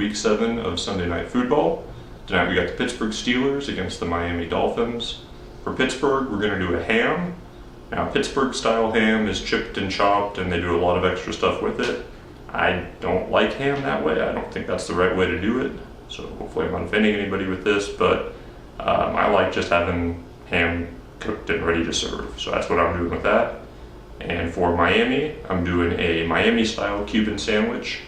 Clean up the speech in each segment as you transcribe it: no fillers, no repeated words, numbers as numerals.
Week 7 of Sunday Night Football. Tonight we got the Pittsburgh Steelers against the Miami Dolphins. For Pittsburgh, we're going to do a ham. Now, Pittsburgh style ham is chipped and chopped, and they do a lot of extra stuff with it. I don't like ham that way. I don't think that's the right way to do it. So hopefully I'm not offending anybody with this, but I like just having ham cooked and ready to serve. So that's what I'm doing with that. And for Miami, I'm doing a Miami style Cuban sandwich.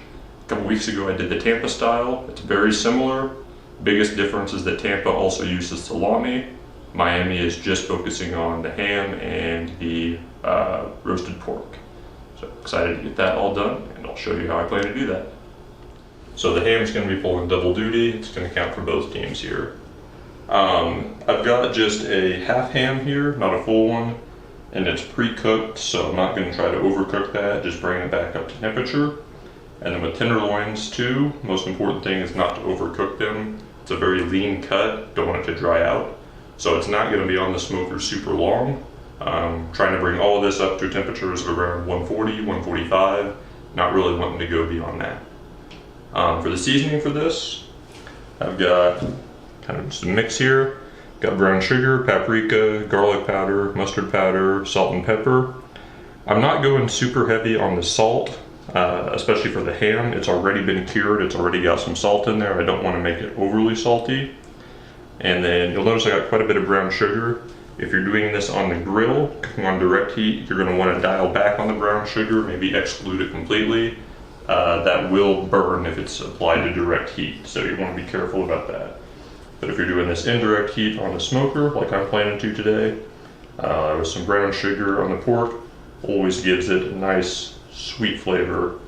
A couple weeks ago I did the Tampa style. It's very similar. Biggest difference is that Tampa also uses salami. Miami is just focusing on the ham and the roasted pork. So excited to get that all done, and I'll show you how I plan to do that. So the ham is going to be pulling double duty. It's going to count for both teams here. I've got just a half ham here, not a full one, and it's pre-cooked, so I'm not going to try to overcook that, just bring it back up to temperature. And then with tenderloins too, most important thing is not to overcook them. It's a very lean cut, don't want it to dry out. So it's not going to be on the smoker super long. Trying to bring all of this up to temperatures of around 140, 145, not really wanting to go beyond that. For the seasoning for this, I've got kind of just a mix here. Got brown sugar, paprika, garlic powder, mustard powder, salt and pepper. I'm not going super heavy on the salt, especially for the ham. It's already been cured, it's already got some salt in there. I don't want to make it overly salty. And then you'll notice I got quite a bit of brown sugar. If you're doing this on the grill, cooking on direct heat, you're going to want to dial back on the brown sugar, maybe exclude it completely. That will burn if it's applied to direct heat, so you want to be careful about that. But if you're doing this indirect heat on the smoker, like I'm planning to today, with some brown sugar on the pork, always gives it a nice sweet flavor,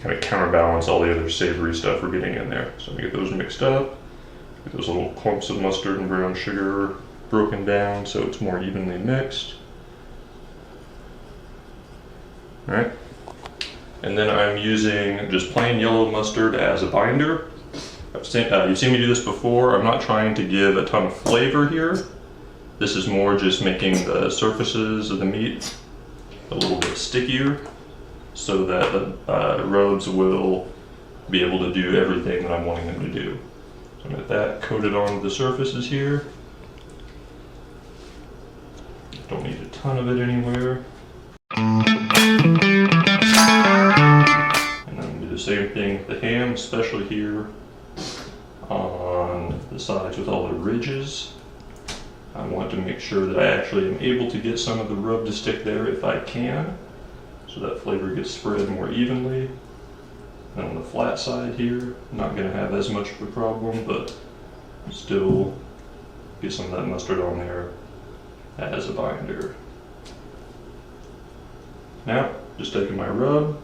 kind of counterbalance all the other savory stuff we're getting in there. So I'm going to get those mixed up, get those little clumps of mustard and brown sugar broken down so it's more evenly mixed. Alright, and then I'm using just plain yellow mustard as a binder. You've seen me do this before. I'm not trying to give a ton of flavor here. This is more just making the surfaces of the meat a little bit stickier so that the rubs will be able to do everything that I'm wanting them to do. So I'm going to get that coated onto the surfaces here. Don't need a ton of it anywhere. And I'm going to do the same thing with the ham, especially here on the sides with all the ridges. I want to make sure that I actually am able to get some of the rub to stick there if I can, so that flavor gets spread more evenly. And on the flat side here, I'm not going to have as much of a problem, but still get some of that mustard on there as a binder. Now, just taking my rub,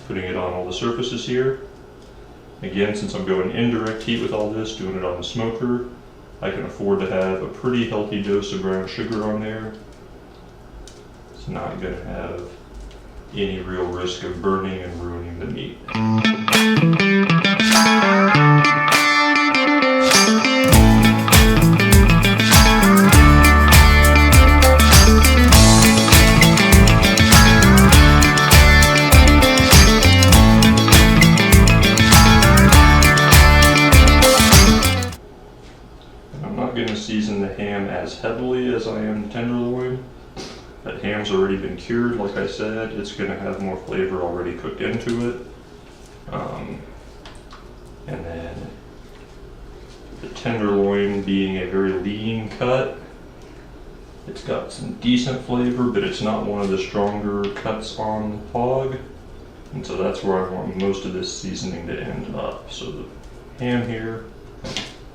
putting it on all the surfaces here. Again, since I'm going indirect heat with all this, doing it on the smoker, I can afford to have a pretty healthy dose of brown sugar on there. It's not going to have any real risk of burning and ruining the meat. Season the ham as heavily as I am the tenderloin. That ham's already been cured, like I said. It's going to have more flavor already cooked into it. And then the tenderloin being a very lean cut, it's got some decent flavor, but it's not one of the stronger cuts on the hog. And so that's where I want most of this seasoning to end up. So the ham here,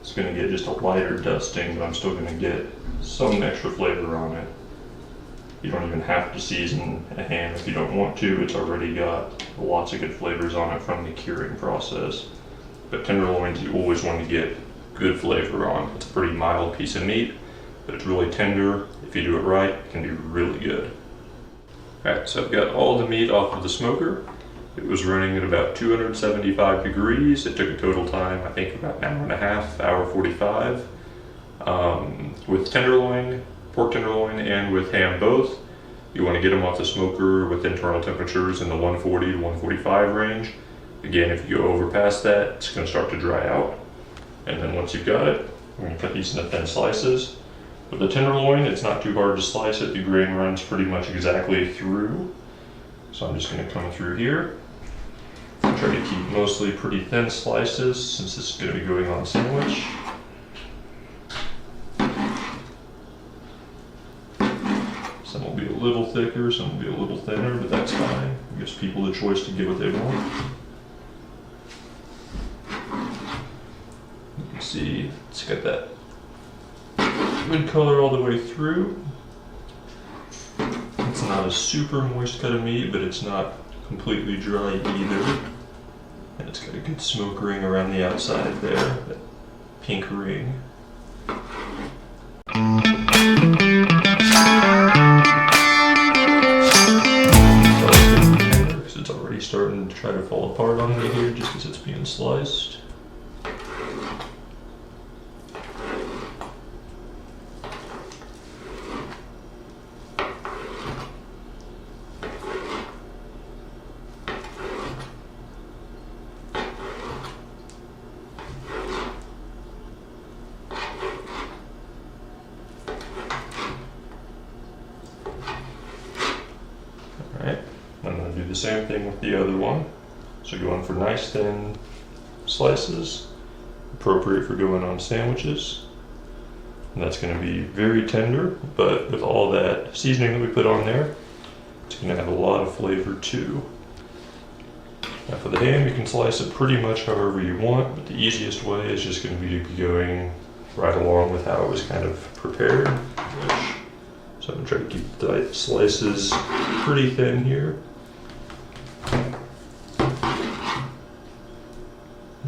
it's going to get just a lighter dusting, but I'm still going to get some extra flavor on it. You don't even have to season a ham if you don't want to. It's already got lots of good flavors on it from the curing process. But tenderloins, you always want to get good flavor on. It's a pretty mild piece of meat, but it's really tender. If you do it right, it can be really good. Alright, so I've got all the meat off of the smoker. It was running at about 275 degrees. It took a total time, I think, about an hour and a half, hour 45. With tenderloin, pork tenderloin, and with ham both, you want to get them off the smoker with internal temperatures in the 140 to 145 range. Again, if you go over past that, it's going to start to dry out. And then once you've got it, we're going to cut these into thin slices. With the tenderloin, it's not too hard to slice it. The grain runs pretty much exactly through. So I'm just going to come through here. Try to keep mostly pretty thin slices since this is going to be going on a sandwich. Some will be a little thicker, some will be a little thinner, but that's fine. It gives people the choice to get what they want. You can see it's got that good color all the way through. It's not a super moist cut of meat, but it's not completely dry either. And it's got a good smoke ring around the outside there, that pink ring. Because it's already starting to try to fall apart on me here just as it's being sliced. Alright, I'm going to do the same thing with the other one. So going for nice thin slices, appropriate for going on sandwiches. And that's going to be very tender, but with all that seasoning that we put on there, it's going to have a lot of flavor too. Now for the ham, you can slice it pretty much however you want, but the easiest way is just going to be going right along with how it was kind of prepared. So I'm going to try to keep the slices pretty thin here.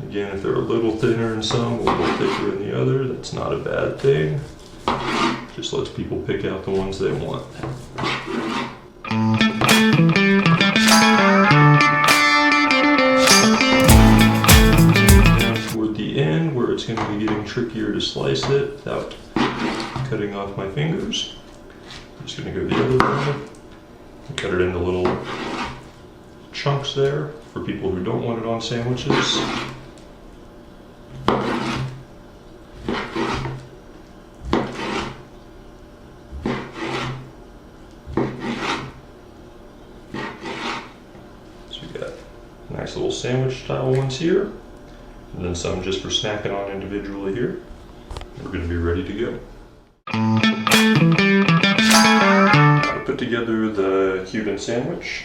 Again, if they're a little thinner in some, a little thicker in the other, that's not a bad thing. Just lets people pick out the ones they want. Now toward the end, where it's going to be getting trickier to slice it without cutting off my fingers. I'm just going to go the other way and cut it into little chunks there for people who don't want it on sandwiches. So we got nice little sandwich style ones here, and then some just for snacking on individually here. We're going to be ready to go. Put together the Cuban sandwich.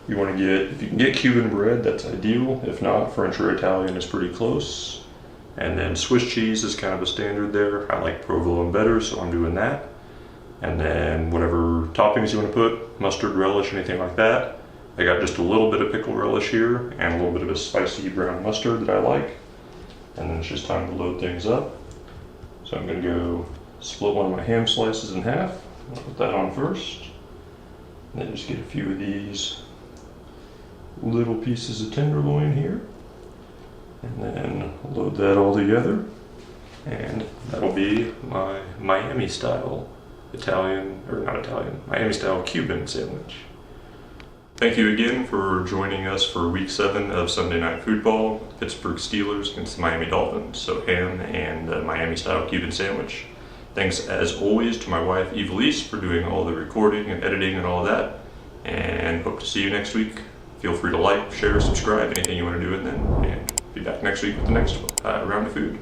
You want to get, if you can get Cuban bread, that's ideal. If not, French or Italian is pretty close. And then Swiss cheese is kind of a standard there. I like provolone better, so I'm doing that. And then whatever toppings you want to put, mustard, relish, anything like that. I got just a little bit of pickle relish here and a little bit of a spicy brown mustard that I like. And then it's just time to load things up. So I'm going to go split one of my ham slices in half. I'll put that on first. And then just get a few of these little pieces of tenderloin here. And then load that all together. And that'll be my Miami style Miami style Cuban sandwich. Thank you again for joining us for week 7 of Sunday Night Football, Pittsburgh Steelers against the Miami Dolphins. So ham and the Miami style Cuban sandwich. Thanks as always to my wife Evelise for doing all the recording and editing and all of that. And hope to see you next week. Feel free to like, share, subscribe, anything you want to do, and then be back next week with the next round of food.